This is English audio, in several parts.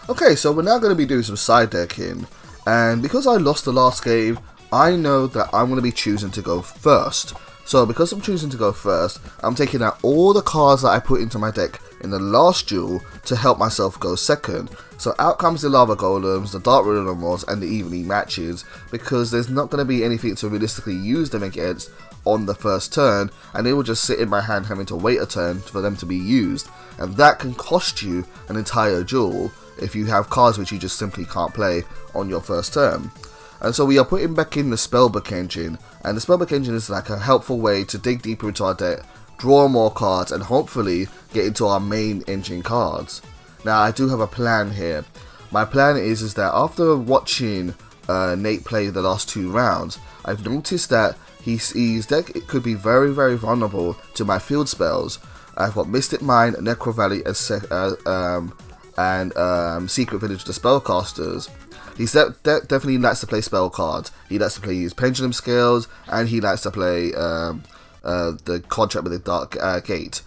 Okay, so we're now going to be doing some side decking, and because I lost the last game, I know that I'm going to be choosing to go first. So because I'm choosing to go first, I'm taking out all the cards that I put into my deck in the last duel to help myself go second. So out comes the Lava Golems, the Dark Riddle Emeralds, and the Evening Matches, because there's not going to be anything to realistically use them against on the first turn, and they will just sit in my hand having to wait a turn for them to be used, and that can cost you an entire duel if you have cards which you just simply can't play on your first turn. And so we are putting back in the Spellbook engine, and the Spellbook engine is like a helpful way to dig deeper into our deck, draw more cards, and hopefully get into our main engine cards. Now I do have a plan here. My plan is that after watching Nate play the last 2 rounds, I've noticed that his deck could be very vulnerable to my field spells. I've got Mystic Mine, Necro Valley, and Secret Village the Spellcasters. He definitely likes to play spell cards. He likes to play his Pendulum Scales, and he likes to play the Contract with the Dark Gate.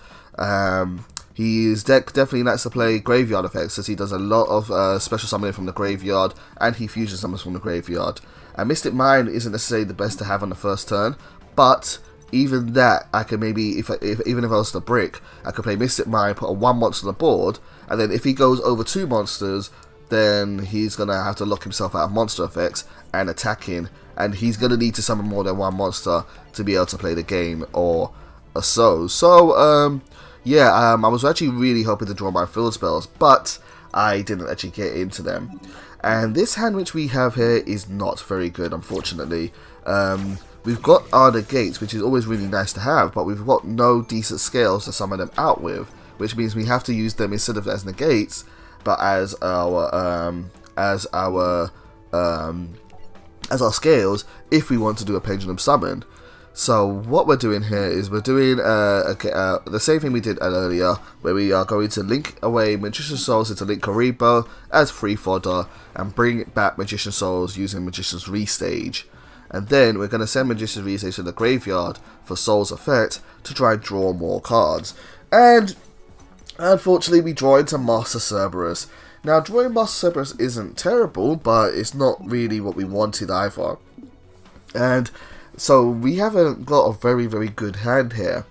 His deck definitely likes to play graveyard effects, as he does a lot of special summoning from the graveyard, and he fusion summons from the graveyard. And Mystic Mine isn't necessarily the best to have on the first turn, but even that, I can maybe, even if I was to brick, I could play Mystic Mine, put a 1 monster on the board, and then if he goes over 2 monsters, then he's going to have to lock himself out of monster effects and attacking, and he's going to need to summon more than 1 monster to be able to play the game or so. So, yeah, I was actually really hoping to draw my field spells, but I didn't actually get into them. And this hand which we have here is not very good, unfortunately. We've got our negates, which is always really nice to have, but we've got no decent scales to summon them out with, which means we have to use them instead of as negates, but as our scales if we want to do a pendulum summon. So what we're doing here is we're doing the same thing we did earlier, where we are going to link away Magician's Souls into Link Karibo as free fodder, and bring back Magician's Souls using Magician's Restage. And then we're going to send Magician's Restage to the graveyard for Soul's Effect to try and draw more cards. And unfortunately we draw into Master Cerberus. Now drawing Master Cerberus isn't terrible, but it's not really what we wanted either. And so we haven't got a very good hand here.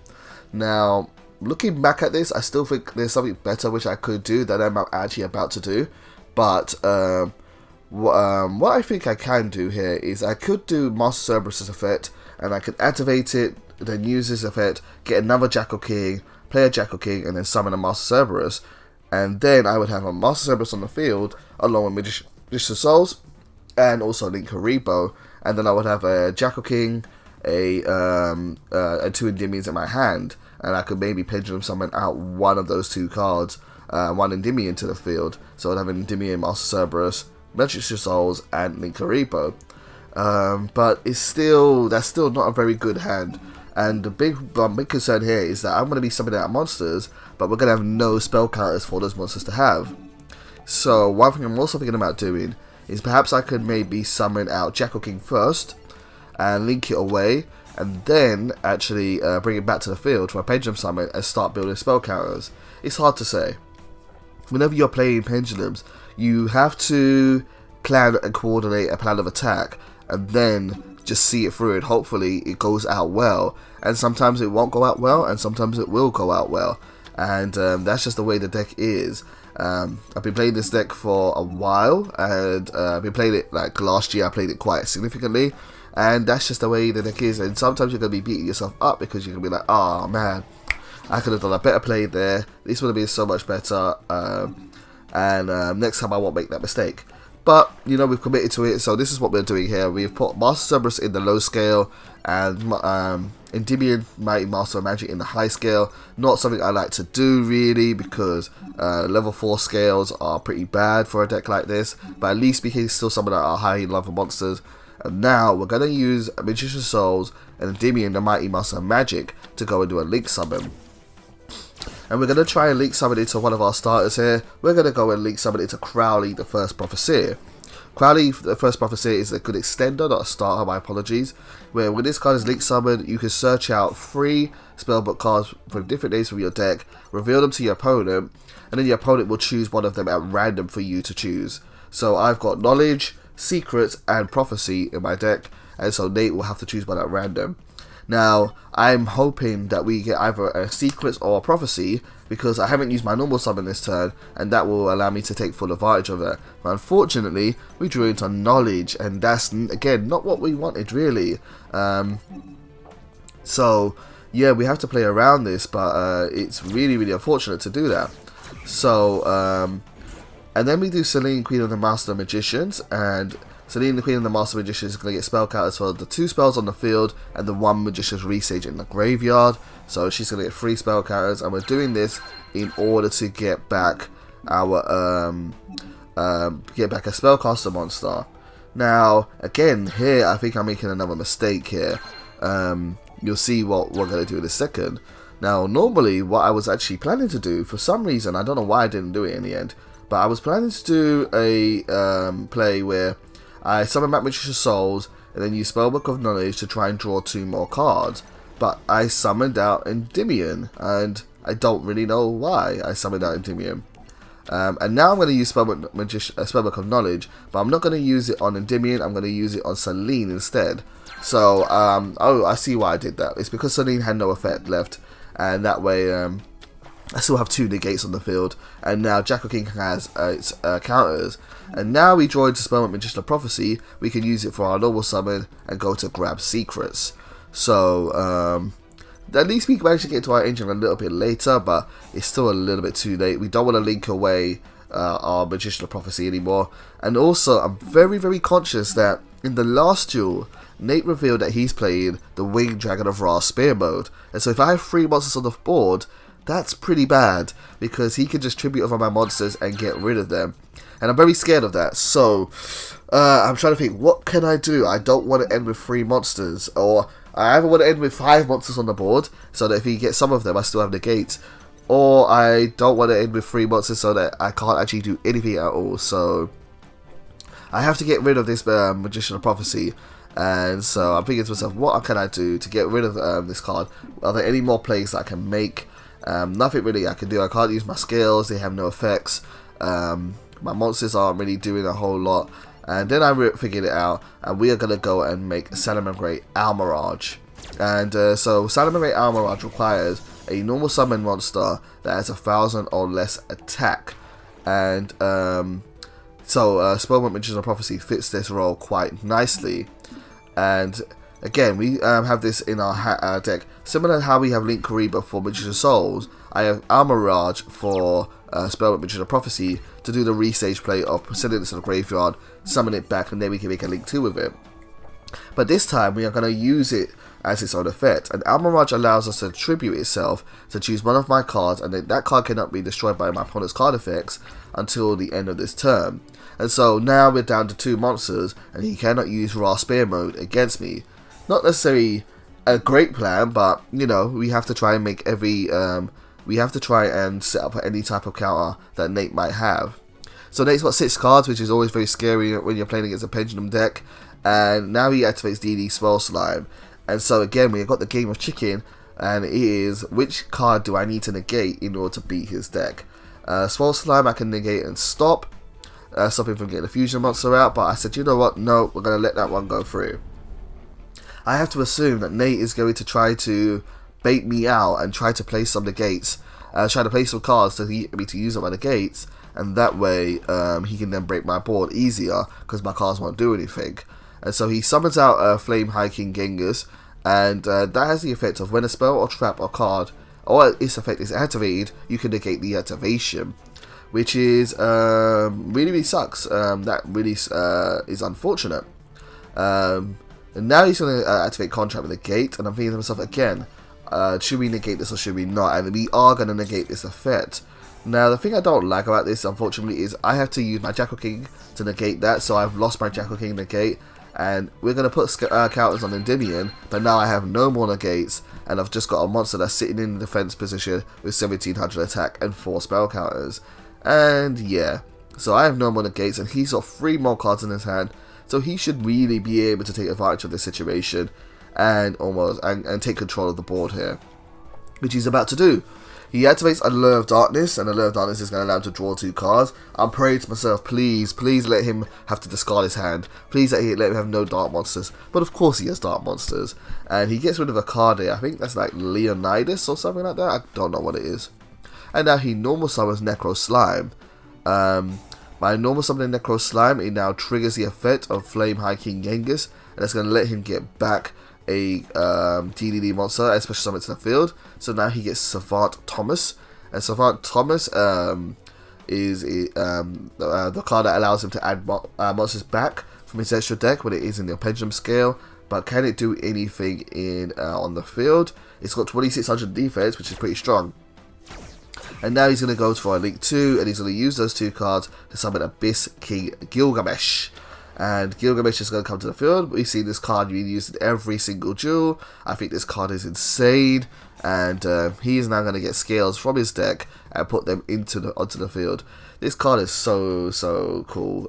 Now looking back at this, I still think there's something better which I could do that I'm actually about to do. But what I think I can do here is I could do Master Cerberus' effect, and I could activate it, then use this effect, get another Jackal King, play a Jackal King, and then summon a Master Cerberus, and then I would have a Master Cerberus on the field along with Magician's Souls and also Link Karibo, and then I would have a Jackal King, and 2 Endymions in my hand, and I could maybe pendulum summon out one of those 2 cards, one Endymion to the field. So I'd have an Endymion, Master Cerberus, Magician's Souls, and Link Karibo. But that's still not a very good hand. And the big concern here is that I'm going to be summoning out monsters, but we're going to have no spell counters for those monsters to have. So one thing I'm also thinking about doing is perhaps I could maybe summon out Jackal King first, and link it away, and then actually bring it back to the field for a pendulum summon and start building spell counters. It's hard to say. Whenever you're playing pendulums, you have to plan and coordinate a plan of attack, and then just see it through, and hopefully it goes out well. And sometimes it won't go out well, and sometimes it will go out well, and that's just the way the deck is. I've been playing this deck for a while, and I've been playing it like last year. I played it quite significantly, and that's just the way the deck is. And sometimes you're going to be beating yourself up because you're going to be like, oh man, I could have done a better play there, this would have been so much better, and next time I won't make that mistake. But, you know, we've committed to it, so this is what we're doing here. We've put Master Cerberus in the low scale, and Endymion, Mighty Master of Magic in the high scale. Not something I like to do, really, because level 4 scales are pretty bad for a deck like this. But at least we can still summon our high level monsters. And now we're going to use Magician's Souls and Endymion, the Mighty Master of Magic, to go and do a Link Summon. And we're going to try and Link Summon into one of our starters here. We're going to go and Link Summon into Crowley, the First Professor. Crowley, the first prophecy, is a good extender, not a starter, my apologies, where when this card is link summoned, you can search out 3 spellbook cards from different names from your deck, reveal them to your opponent, and then your opponent will choose one of them at random for you to choose. So I've got Knowledge, Secrets, and Prophecy in my deck, and so Nate will have to choose one at random. Now, I'm hoping that we get either a Secrets or a Prophecy, because I haven't used my normal summon this turn, and that will allow me to take full advantage of it. But unfortunately, we drew into Knowledge, and that's, again, not what we wanted, really. So, yeah, we have to play around this, but it's really, really unfortunate to do that. So, and then we do Selene, Queen of the Master Magicians, and Selene, the Queen of the Master Magicians, is going to get spell counters for the 2 spells on the field and the 1 Magician's Resage in the graveyard. So she's going to get 3 spell counters, and we're doing this in order to get back our get back a spellcaster monster. Now, again, here I think I'm making another mistake here. You'll see what we're going to do in a second. Now, normally, what I was actually planning to do, for some reason, I don't know why I didn't do it in the end, but I was planning to do a play where I summon back Magician's Souls and then use Spellbook of Knowledge to try and draw 2 more cards. But I summoned out Endymion, and I don't really know why I summoned out Endymion. And now I'm going to use Spellbook of Knowledge, but I'm not going to use it on Endymion, I'm going to use it on Selene instead. So, oh, I see why I did that. It's because Selene had no effect left, and that way I still have 2 negates on the field, and now Jackal King has its counters. And now we draw into Spellbook Magician of Prophecy, we can use it for our normal summon and go to grab Secrets. So, at least we managed to get to our engine a little bit later, but it's still a little bit too late. We don't want to link away our Magician of Prophecy anymore. And also, I'm very, very conscious that in the last duel, Nate revealed that he's playing the Winged Dragon of Ra Spear mode. And so if I have 3 monsters on the board, that's pretty bad, because he can just tribute over my monsters and get rid of them. And I'm very scared of that, so I'm trying to think, what can I do? I don't want to end with 3 monsters, or I either want to end with 5 monsters on the board, so that if he gets some of them, I still have negates, or I don't want to end with 3 monsters so that I can't actually do anything at all. So I have to get rid of this Magician of Prophecy. And so I'm thinking to myself, what can I do to get rid of this card? Are there any more plays that I can make? Nothing really I can do. I can't use my skills, they have no effects. My monsters aren't really doing a whole lot. And then I figured it out, and we are going to go and make Salamangreat Almirage. And so Salamangreat Almirage requires a normal summon monster that has 1,000 or less attack. And so Spellbook Magician of Prophecy fits this role quite nicely. And again, we have this in our deck. Similar to how we have Link Kariba for Magician's Souls, I have Almirage for Spellbook Magician of Prophecy to do the restage play of sending it to the graveyard, summon it back, and then we can make a Link 2 with it. But this time we are going to use it as its own effect, and Almirage allows us to attribute itself to choose one of my cards, and then that card cannot be destroyed by my opponent's card effects until the end of this turn. And so now we're down to 2 monsters, and he cannot use Ra Spear mode against me. Not necessarily a great plan, but you know, we have to try and make every we have to try and set up any type of counter that Nate might have. So Nate's got 6 cards, which is always very scary when you're playing against a Pendulum deck. And now he activates DD Swell Slime. And so again, we've got the game of chicken, and it is, which card do I need to negate in order to beat his deck? Swell Slime I can negate and stop him from getting a fusion monster out, but I said, you know what, no, we're going to let that one go through. I have to assume that Nate is going to try to bait me out and try to play some negates, try to play some cards to get me to use up my negates, and that way he can then break my board easier, because my cards won't do anything. And so he summons out Flame Hiking Genghis, and that has the effect of when a spell or trap or card or its effect is activated, you can negate the activation, which is really, really sucks. That really is unfortunate. And now he's going to activate Contract with a Gate, and I'm thinking to myself again, should we negate this or should we not? And we are going to negate this effect. Now, the thing I don't like about this, unfortunately, is I have to use my Jackal King to negate that, so I've lost my Jackal King negate, and we're going to put counters on Endymion, but now I have no more negates, and I've just got a monster that's sitting in the defense position with 1700 attack and 4 spell counters. And yeah, So I have no more negates, and he's got 3 more cards in his hand. So he should really be able to take advantage of this situation and and take control of the board here, which he's about to do. He activates Allure of Darkness, and Allure of Darkness is going to allow him to draw 2 cards. I'm praying to myself, please let him have to discard his hand. Please let him have no dark monsters. But of course he has dark monsters. And he gets rid of a card here. I think that's like Leonidas or something like that. I don't know what it is. And now he normal summons Necro Slime. By normal summoning Necro Slime, it now triggers the effect of Flame High King Genghis. And it's going to let him get back a DDD monster, especially summon to the field. So now he gets Savant Thomas, and Savant Thomas is the card that allows him to add monsters back from his extra deck when it is in the pendulum scale. But can it do anything in on the field? It's got 2600 defense, which is pretty strong. And now he's going to go for a Link 2, and he's going to use those 2 cards to summon Abyss King Gilgamesh. And Gilgamesh is going to come to the field. We've seen this card being used in every single duel. I think this card is insane. And he is now going to get scales from his deck and put them onto the field. This card is so cool.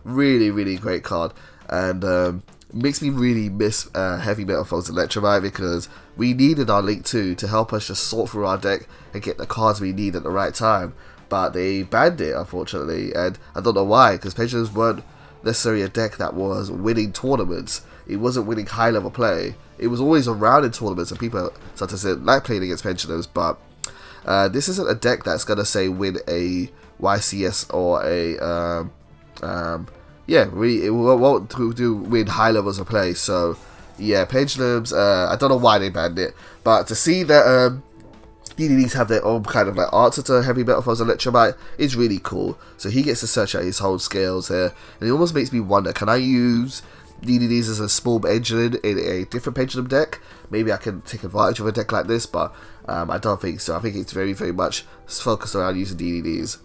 Really great card. And makes me really miss Heavy Metal Foes Electrovite, because we needed our Link 2 to help us just sort through our deck and get the cards we need at the right time. But they banned it, unfortunately. And I don't know why, because Pendulums weren't necessarily a deck that was winning tournaments. It wasn't winning high level play. It was always around in tournaments, and people such as it like playing against Pendulums, but this isn't a deck that's gonna say win a YCS or a it won't do win high levels of play. So yeah, Pendulums, I don't know why they banned it, but to see that DDDs have their own kind of like answer to Heavy Metal Foes Electromite is really cool. So he gets to search out his whole scales here, and it almost makes me wonder, can I use DDDs as a small engine in a different Pendulum deck? Maybe I can take advantage of a deck like this, but I don't think so. I think it's very much focused around using DDDs.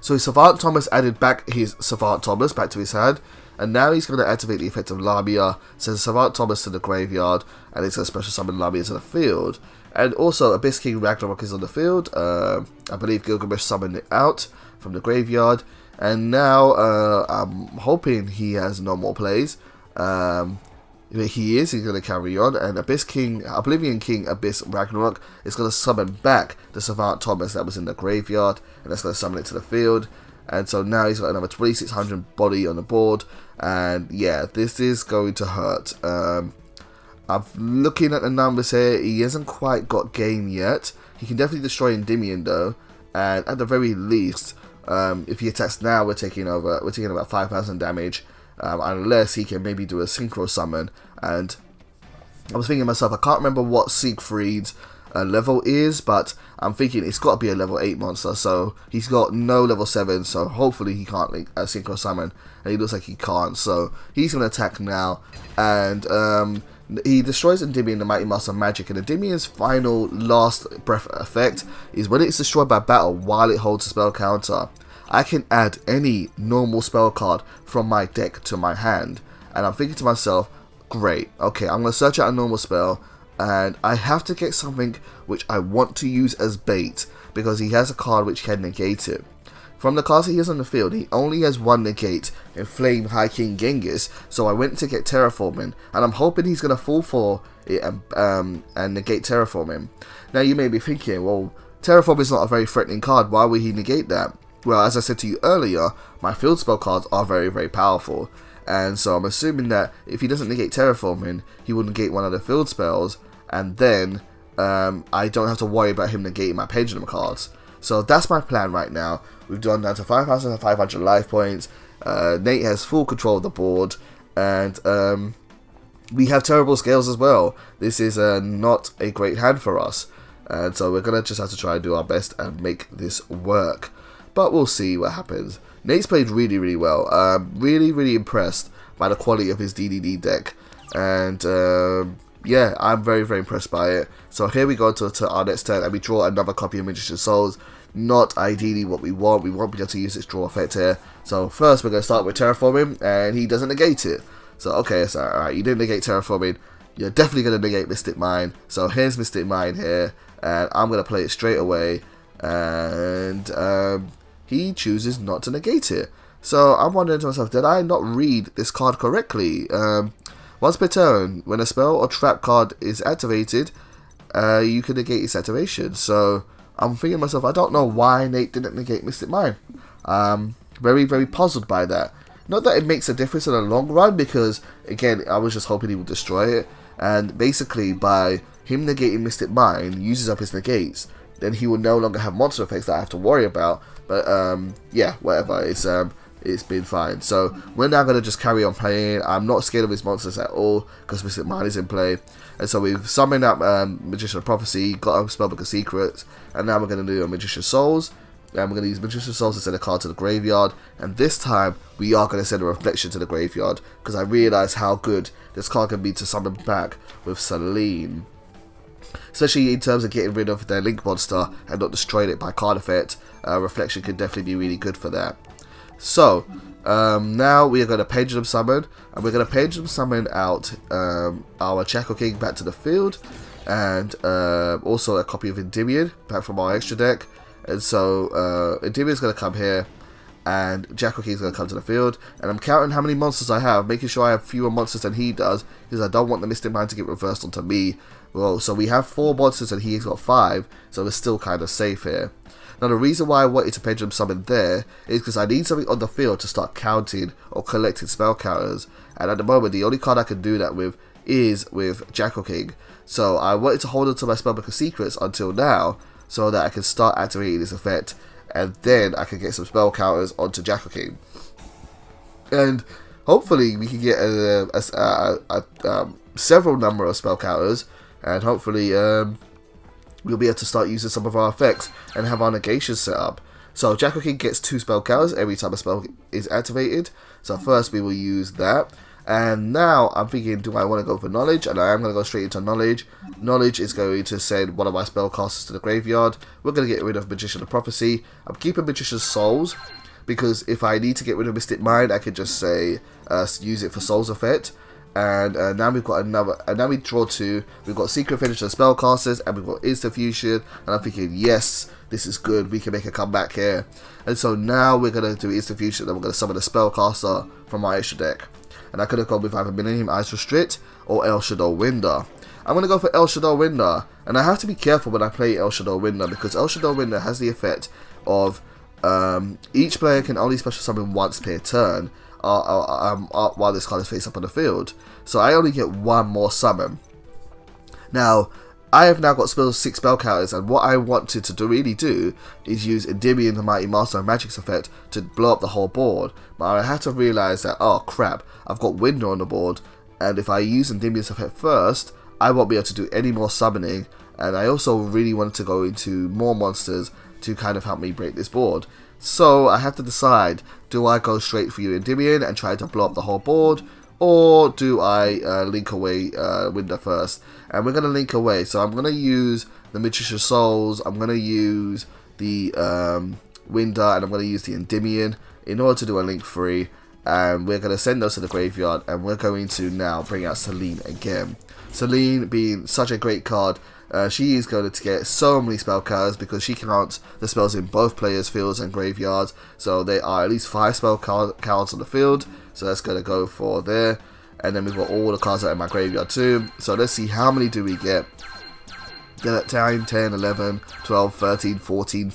So Savant Thomas added back his Savant Thomas back to his hand, and now he's going to activate the effect of Lamia, send Savant Thomas to the graveyard, and it's going to special summon Lamia to the field. And also, Abyss King Ragnarok is on the field. I believe Gilgamesh summoned it out from the graveyard. And now, I'm hoping he has no more plays. He's going to carry on. And Abyss King, Oblivion King Abyss Ragnarok is going to summon back the Savant Thomas that was in the graveyard. And that's going to summon it to the field. And so now he's got another 2600 body on the board. And yeah, this is going to hurt. I'm looking at the numbers here. He hasn't quite got game yet. He can definitely destroy ENDYMION though, and at the very least, if he attacks now, we're taking about 5,000 damage, unless he can maybe do a synchro summon. And I was thinking to myself, I can't remember what Siegfried's level is, but I'm thinking it's got to be a level 8 monster. So he's got no level 7, so hopefully he can't synchro summon, and he looks like he can't. So he's going to attack now, and he destroys ENDYMION, the Mighty Master of Magic, and ENDYMION's final last breath effect is when it's destroyed by battle while it holds a spell counter, I can add any normal spell card from my deck to my hand. And I'm thinking to myself, great, okay, I'm going to search out a normal spell, and I have to get something which I want to use as bait, because he has a card which can negate it. From the cards he has on the field, he only has 1 negate in Flame High King Genghis, so I went to get Terraforming, and I'm hoping he's going to fall for it and negate Terraforming. Now you may be thinking, well, Terraform is not a very threatening card, why would he negate that? Well, as I said to you earlier, my field spell cards are very powerful, and so I'm assuming that if he doesn't negate Terraforming, he will negate one of the field spells, and then I don't have to worry about him negating my Pendulum cards. So that's my plan right now. We've gone down to 5,500 life points. Nate has full control of the board, and we have terrible scales as well. This is not a great hand for us, and so we're gonna just have to try and do our best and make this work. But we'll see what happens. Nate's played really well. Really impressed by the quality of his DDD deck, and yeah, I'm very impressed by it. So here we go to our next turn, and we draw another copy of Magician's Souls. Not ideally what we want. We won't be able to use this draw effect here. So first we're going to start with Terraforming, and he doesn't negate it. So okay, so alright, you didn't negate Terraforming. You're definitely going to negate Mystic Mine. So here's Mystic Mine here, and I'm going to play it straight away. And he chooses not to negate it. So I'm wondering to myself, did I not read this card correctly? Once per turn, when a spell or trap card is activated, you can negate its activation. So I'm thinking to myself, I don't know why Nate didn't negate Mystic Mine. Very, very puzzled by that. Not that it makes a difference in the long run, because again, I was just hoping he would destroy it. And basically, by him negating Mystic Mine, uses up his negates, then he will no longer have monster effects that I have to worry about. But yeah, whatever. It's been fine. So we're now going to just carry on playing. I'm not scared of his monsters at all, because Mystic Mine is in play. And so we've summoned up Magician of Prophecy, got a Spellbook of Secrets, and now we're going to do a Magician's Souls. And we're going to use Magician's Souls to send a card to the graveyard. And this time, we are going to send a Reflection to the graveyard, because I realise how good this card can be to summon back with Selene. Especially in terms of getting rid of their Link monster and not destroying it by card effect. Reflection can definitely be really good for that. So, now we are going to Pendulum Summon, and we're going to Pendulum Summon out our Jackal King back to the field, and also a copy of ENDYMION back from our extra deck. And so, ENDYMION is going to come here, and Jackal King is going to come to the field, and I'm counting how many monsters I have, making sure I have fewer monsters than he does, because I don't want the Mystic Mine to get reversed onto me. Well, so we have 4 monsters and he's got 5, so we're still kind of safe here. Now the reason why I wanted to Pendulum Summon there is because I need something on the field to start counting or collecting spell counters, and at the moment the only card I can do that with is with Jackal King. So I wanted to hold on to my Spellbook of Secrets until now, so that I can start activating this effect, and then I can get some spell counters onto Jackal King. And hopefully we can get several number of spell counters, and hopefully we'll be able to start using some of our effects and have our negations set up. So Jackal King gets 2 spell counters every time a spell is activated. So first we will use that. And now I'm thinking, do I want to go for Knowledge? And I am going to go straight into Knowledge. Knowledge is going to send one of my spellcasters to the graveyard. We're going to get rid of Magician of Prophecy. I'm keeping Magician's Souls, because if I need to get rid of Mystic Mine, I can just say use it for Souls effect. And now we've got another, and now we draw 2. We've got Secret Finisher spellcasters, and we've got Instant Fusion. And I'm thinking, yes, this is good. We can make a comeback here. And so now we're going to do Instant Fusion, and we're going to summon a spellcaster from my extra deck. And I could have gone with either Millennium Ice Restrict or El Shadow Winder. I'm going to go for El Shadow Winder. And I have to be careful when I play El Shadow Winder, because El Shadow Winder has the effect of each player can only special summon once per turn while this card is face up on the field. So I only get 1 more summon. Now, I have now got 6 spell counters, and what I wanted to really do is use ENDYMION, the Mighty Master of Magic's effect, to blow up the whole board. But I had to realise that, oh crap, I've got Winder on the board, and if I use ENDYMION's effect first, I won't be able to do any more summoning, and I also really wanted to go into more monsters to kind of help me break this board. So I have to decide, do I go straight for you ENDYMION and try to blow up the whole board, or do I link away Winder first? And we're going to link away, so I'm going to use the Magician's Souls, I'm going to use the Winder, and I'm going to use the ENDYMION in order to do a link free. And we're going to send those to the graveyard, and we're going to now bring out Selene again. Selene being such a great card, she is going to get so many spell counters because she counts the spells in both players' fields and graveyards. So there are at least 5 spell cards on the field, so that's going to go for there. And then we've got all the cards that are in my graveyard too. So let's see, how many do we get? Get 10, 10, 11, 12, 13, 14,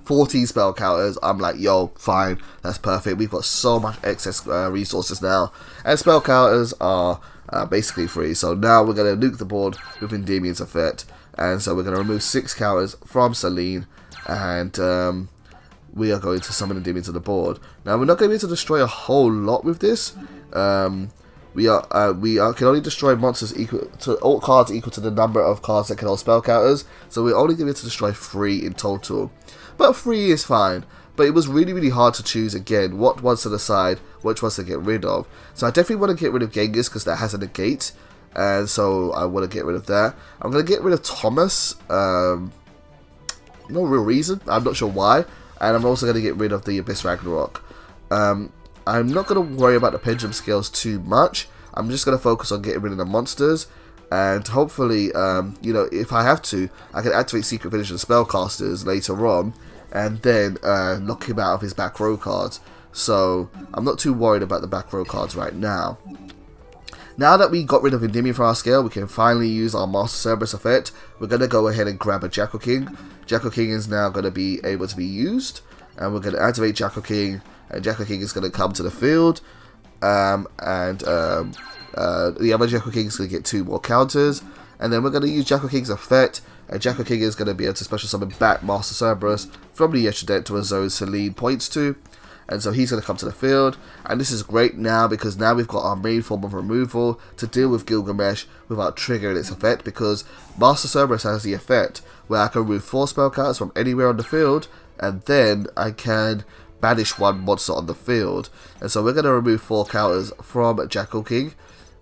14 spell counters. I'm like, yo, fine, that's perfect. We've got so much excess resources now, and spell counters are basically free. So now we're going to nuke the board with ENDYMION's effect, and so we're going to remove 6 counters from Selene, and we are going to summon ENDYMION to the board. Now we're not going to be able to destroy a whole lot with this. We can only destroy monsters equal to all cards equal to the number of cards that can hold spell counters. So we're only going to be able to destroy 3 in total, but 3 is fine. But it was really, really hard to choose again what ones to decide, which ones to get rid of. So I definitely want to get rid of Genghis because that has a negate, and so I want to get rid of that. I'm going to get rid of Thomas. No real reason. I'm not sure why. And I'm also going to get rid of the Abyss Ragnarok. I'm not going to worry about the Pendulum Scales too much. I'm just going to focus on getting rid of the monsters. And hopefully, you know, if I have to, I can activate Secret Finisher Spellcasters later on and then knock him out of his back row cards. So I'm not too worried about the back row cards right now. Now that we got rid of ENDYMION from our scale, we can finally use our Master Cerberus effect. We're going to go ahead and grab a Jackal King. Jackal King is now going to be able to be used, and we're going to activate Jackal King, and Jackal King is going to come to the field, the other Jackal King is going to get 2 more counters, and then we're going to use Jackal King's effect, and Jackal King is going to be able to special summon back Master Cerberus from the extra deck to a zone Celine points to. And so he's going to come to the field, and this is great now because now we've got our main form of removal to deal with Gilgamesh without triggering its effect, because Master Cerberus has the effect where I can remove 4 spell counters from anywhere on the field, and then I can banish 1 monster on the field. And so we're going to remove 4 counters from Jackal King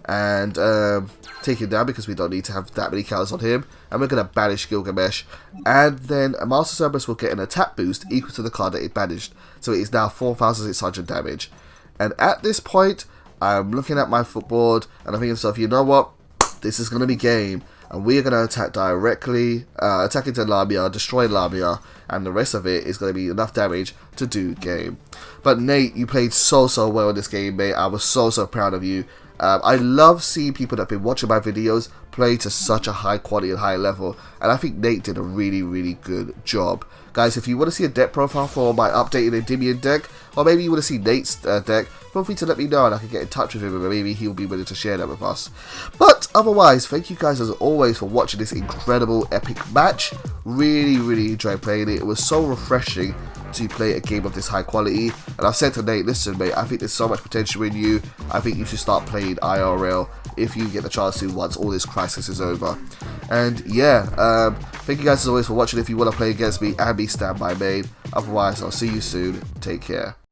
and take him down because we don't need to have that many counters on him, and we're going to banish Gilgamesh, and then a Master Cerberus will get an attack boost equal to the card that it banished, so it is now 4,600 damage. And at this point I'm looking at my footboard and I'm thinking to myself, you know what, this is going to be game, and we are going to attack directly, attack into Lamia, destroy Lamia, and the rest of it is going to be enough damage to do game. But Nate, you played so well in this game, mate. I was so proud of you. I love seeing people that have been watching my videos play to such a high quality and high level, and I think Nate did a really good job. Guys, if you want to see a deck profile for my updated ENDYMION deck, or maybe you want to see Nate's deck, feel free to let me know and I can get in touch with him, and maybe he'll be willing to share that with us. But otherwise, thank you guys as always for watching this incredible epic match. Really enjoyed playing it. It was so refreshing to play a game of this high quality, and I've said to Nate, listen mate, I think there's so much potential in you. I think you should start playing IRL if you get the chance to once all this crisis is over. And yeah, thank you guys as always for watching. If you want to play against me and be StandbyMain, otherwise I'll see you soon. Take care.